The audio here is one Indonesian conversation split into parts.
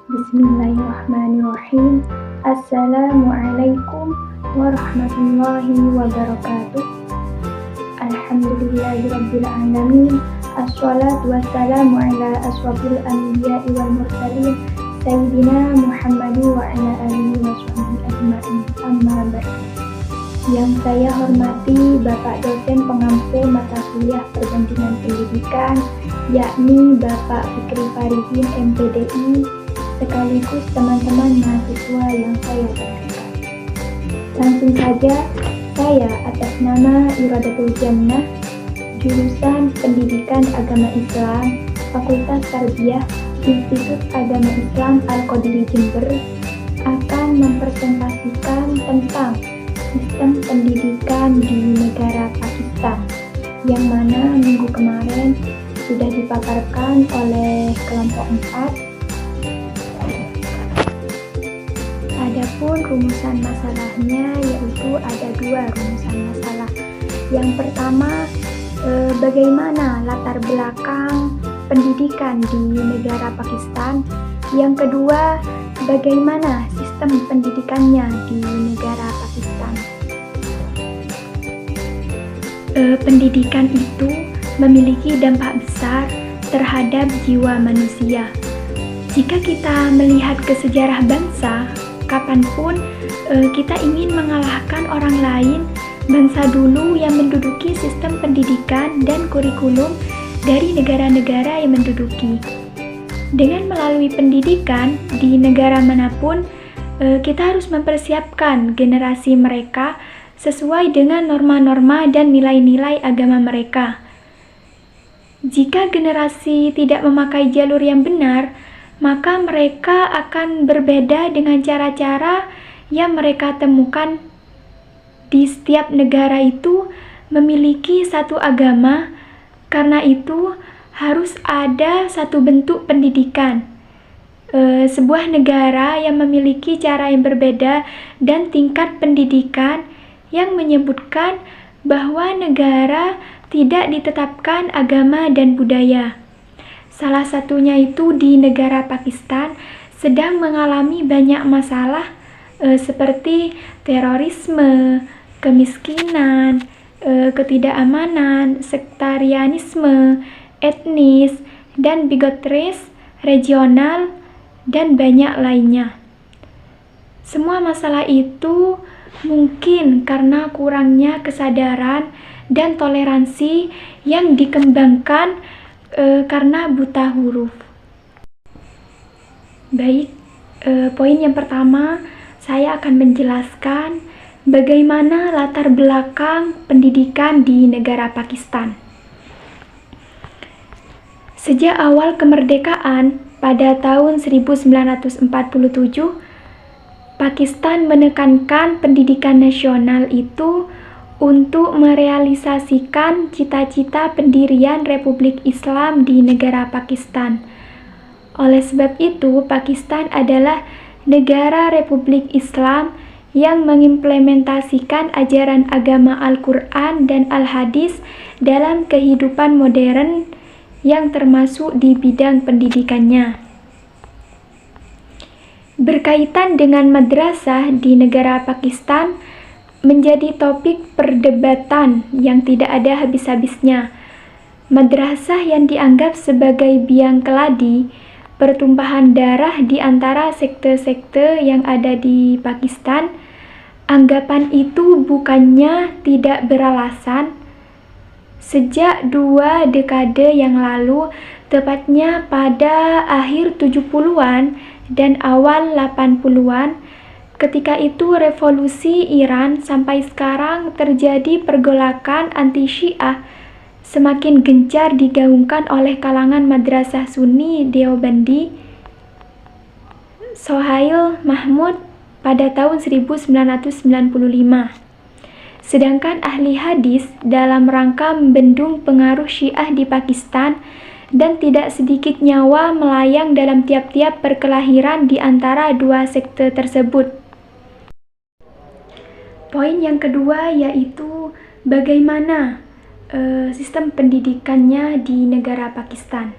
Bismillahirrahmanirrahim. Assalamualaikum warahmatullahi wabarakatuh. Alhamdulillahirabbil alamin. Assalatu wassalamu ala asyrofil anbiya'i wal mursalin sayyidina Muhammadin wa ala alihi washabbihi ajmain. Amma ba'd. Yang saya hormati Bapak dosen pengampu mata kuliah Perbandingan Pendidikan, yakni Bapak Fikri Faridin MPDI, sekaligus teman-teman mahasiswa yang saya banggakan. Langsung saja, saya atas nama Iradatul Jannah, jurusan Pendidikan Agama Islam, Fakultas Tarbiyah, Institut Agama Islam Al-Qadiri Jember, akan mempresentasikan tentang sistem pendidikan di negara Pakistan, yang mana minggu kemarin sudah dipaparkan oleh kelompok 4. Adapun rumusan masalahnya yaitu ada 2 rumusan masalah. Yang pertama, bagaimana latar belakang pendidikan di negara Pakistan. Yang kedua, bagaimana sistem pendidikannya di negara Pakistan. Pendidikan itu memiliki dampak besar terhadap jiwa manusia. Jika kita melihat ke sejarah bangsa, kapanpun kita ingin mengalahkan orang lain, bangsa dulu yang menduduki sistem pendidikan dan kurikulum dari negara-negara yang menduduki. Dengan melalui pendidikan di negara manapun, kita harus mempersiapkan generasi mereka sesuai dengan norma-norma dan nilai-nilai agama mereka. Jika generasi tidak memakai jalur yang benar, maka mereka akan berbeda dengan cara-cara yang mereka temukan. Di setiap negara itu memiliki satu agama, karena itu harus ada satu bentuk pendidikan. Sebuah negara yang memiliki cara yang berbeda dan tingkat pendidikan yang menyebutkan bahwa negara tidak ditetapkan agama dan budaya. Salah satunya itu di negara Pakistan sedang mengalami banyak masalah seperti terorisme, kemiskinan, ketidakamanan, sektarianisme, etnis, dan bigotries regional, dan banyak lainnya. Semua masalah itu mungkin karena kurangnya kesadaran dan toleransi yang dikembangkan karena buta huruf. Baik, poin yang pertama, saya akan menjelaskan bagaimana latar belakang pendidikan di negara Pakistan. Sejak awal kemerdekaan pada tahun 1947, Pakistan menekankan pendidikan nasional itu untuk merealisasikan cita-cita pendirian Republik Islam di negara Pakistan. Oleh sebab itu, Pakistan adalah negara Republik Islam yang mengimplementasikan ajaran agama Al-Quran dan Al-Hadis dalam kehidupan modern yang termasuk di bidang pendidikannya. Berkaitan dengan madrasah di negara Pakistan menjadi topik perdebatan yang tidak ada habis-habisnya. Madrasah yang dianggap sebagai biang keladi pertumpahan darah di antara sekte-sekte yang ada di Pakistan. Anggapan itu bukannya tidak beralasan. Sejak 2 dekade yang lalu, tepatnya pada akhir 70-an dan awal 80-an, ketika itu revolusi Iran sampai sekarang terjadi pergolakan anti-Syiah semakin gencar digaungkan oleh kalangan madrasah Sunni Deobandi. Sohail Mahmud pada tahun 1995. Sedangkan ahli hadis dalam rangka membendung pengaruh Syiah di Pakistan, dan tidak sedikit nyawa melayang dalam tiap-tiap perkelahiran di antara 2 sekte tersebut. Poin yang kedua yaitu bagaimana sistem pendidikannya di negara Pakistan.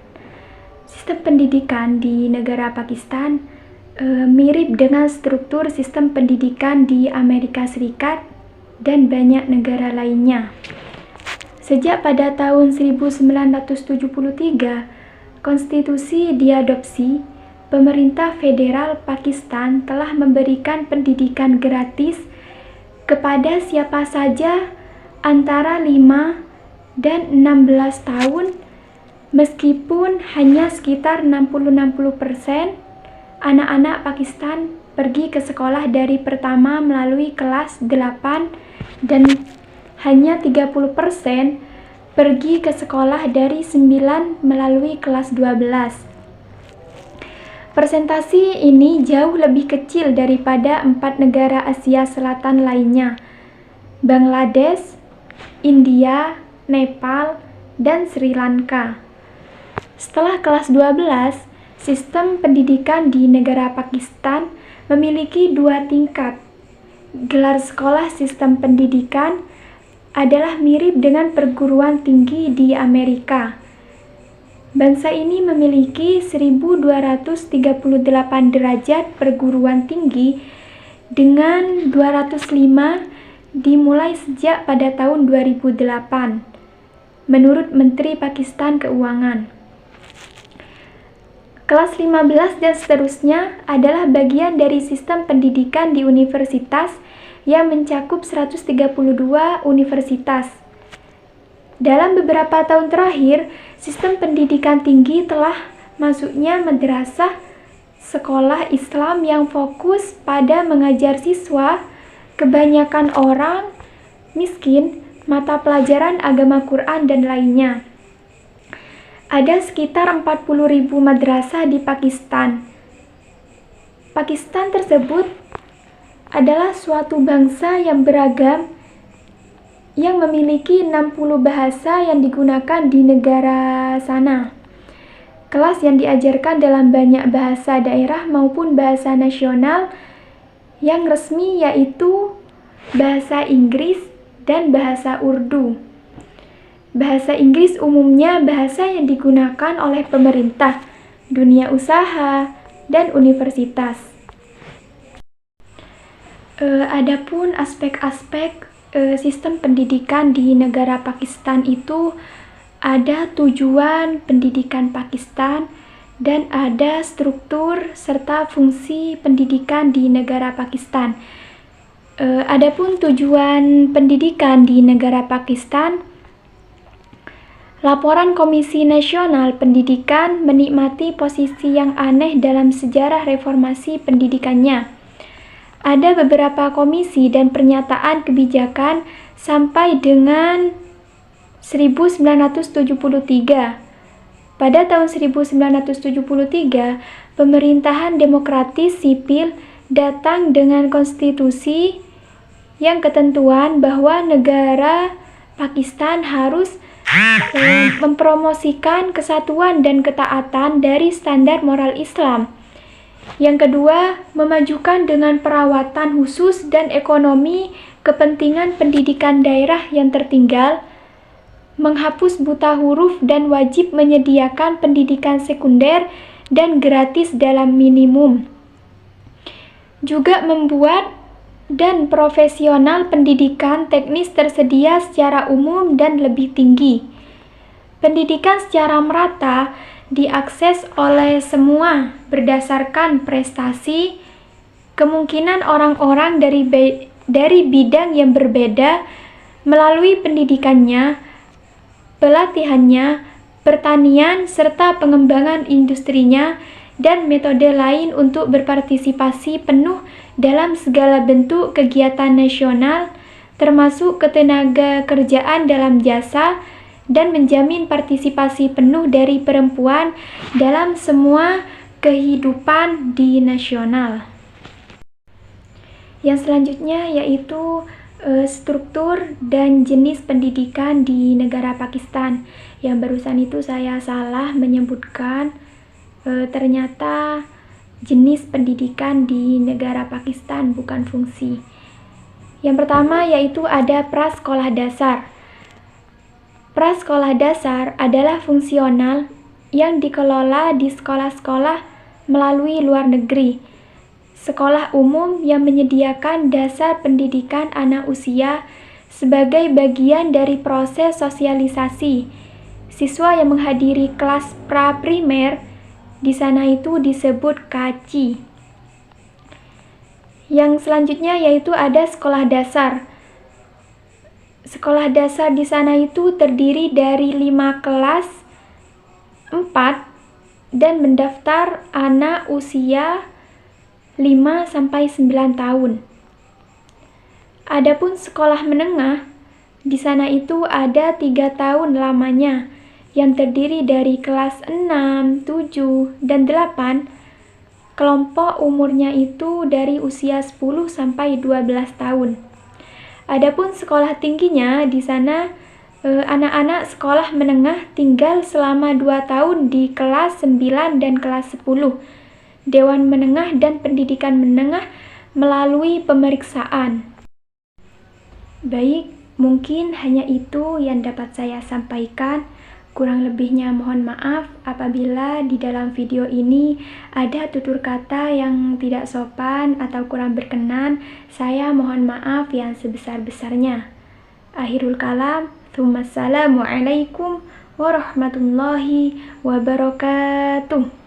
Sistem pendidikan di negara Pakistan mirip dengan struktur sistem pendidikan di Amerika Serikat dan banyak negara lainnya. Sejak pada tahun 1973, konstitusi diadopsi, pemerintah federal Pakistan telah memberikan pendidikan gratis kepada siapa saja antara 5 dan 16 tahun, meskipun hanya sekitar 60-60% anak-anak Pakistan pergi ke sekolah dari pertama melalui kelas 8 dan hanya 30% pergi ke sekolah dari 9 melalui kelas 12. Persentase ini jauh lebih kecil daripada 4 negara Asia Selatan lainnya, Bangladesh, India, Nepal, dan Sri Lanka. Setelah kelas 12, sistem pendidikan di negara Pakistan memiliki 2 tingkat. Gelar sekolah sistem pendidikan adalah mirip dengan perguruan tinggi di Amerika. Bangsa ini memiliki 1238 derajat perguruan tinggi dengan 205 dimulai sejak pada tahun 2008, menurut Menteri Pakistan Keuangan. Kelas 15 dan seterusnya adalah bagian dari sistem pendidikan di universitas yang mencakup 132 universitas. Dalam beberapa tahun terakhir, sistem pendidikan tinggi telah masuknya madrasah, sekolah Islam yang fokus pada mengajar siswa, kebanyakan orang miskin, mata pelajaran agama Quran, dan lainnya. Ada sekitar 40.000 madrasah di Pakistan. Pakistan tersebut adalah suatu bangsa yang beragam yang memiliki 60 bahasa yang digunakan di negara sana. Kelas yang diajarkan dalam banyak bahasa daerah maupun bahasa nasional yang resmi yaitu bahasa Inggris dan bahasa Urdu. Bahasa Inggris umumnya bahasa yang digunakan oleh pemerintah, dunia usaha, dan universitas. Adapun aspek-aspek sistem pendidikan di negara Pakistan itu ada tujuan pendidikan Pakistan dan ada struktur serta fungsi pendidikan di negara Pakistan. Adapun tujuan pendidikan di negara Pakistan, laporan Komisi Nasional Pendidikan menikmati posisi yang aneh dalam sejarah reformasi pendidikannya. Ada beberapa komisi dan pernyataan kebijakan sampai dengan 1973. Pada tahun 1973, pemerintahan demokratis sipil datang dengan konstitusi yang ketentuan bahwa negara Pakistan harus mempromosikan kesatuan dan ketaatan dari standar moral Islam. Yang kedua, memajukan dengan perawatan khusus dan ekonomi kepentingan pendidikan daerah yang tertinggal, menghapus buta huruf dan wajib menyediakan pendidikan sekunder dan gratis dalam minimum. Juga membuat dan profesional pendidikan teknis tersedia secara umum dan lebih tinggi. Pendidikan secara merata diakses oleh semua berdasarkan prestasi, kemungkinan orang-orang dari bidang yang berbeda melalui pendidikannya, pelatihannya, pertanian, serta pengembangan industrinya, dan metode lain untuk berpartisipasi penuh dalam segala bentuk kegiatan nasional, termasuk ketenaga kerjaan dalam jasa, dan menjamin partisipasi penuh dari perempuan dalam semua kehidupan di nasional. Yang selanjutnya yaitu struktur dan jenis pendidikan di negara Pakistan. Yang barusan itu saya salah menyebutkan, ternyata jenis pendidikan di negara Pakistan bukan fungsi. Yang pertama yaitu ada prasekolah dasar. Prasekolah dasar adalah fungsional yang dikelola di sekolah-sekolah melalui luar negeri. sekolah umum yang menyediakan dasar pendidikan anak usia sebagai bagian dari proses sosialisasi. Siswa yang menghadiri kelas pra-primer di sana itu disebut kaci. Yang selanjutnya yaitu ada sekolah dasar. Sekolah dasar di sana itu terdiri dari 5 kelas 4 dan mendaftar anak usia 5-9 tahun. Adapun sekolah menengah, di sana itu ada 3 tahun lamanya, yang terdiri dari kelas 6, 7, dan 8. Kelompok umurnya itu dari usia 10 sampai 12 tahun. Adapun sekolah tingginya, di sana anak-anak sekolah menengah tinggal selama 2 tahun di kelas 9 dan kelas 10. Dewan Menengah dan Pendidikan Menengah melalui pemeriksaan. Baik, mungkin hanya itu yang dapat saya sampaikan. Kurang lebihnya mohon maaf apabila di dalam video ini ada tutur kata yang tidak sopan atau kurang berkenan. Saya mohon maaf yang sebesar-besarnya. Akhirul kalam, Assalamualaikum warahmatullahi wabarakatuh.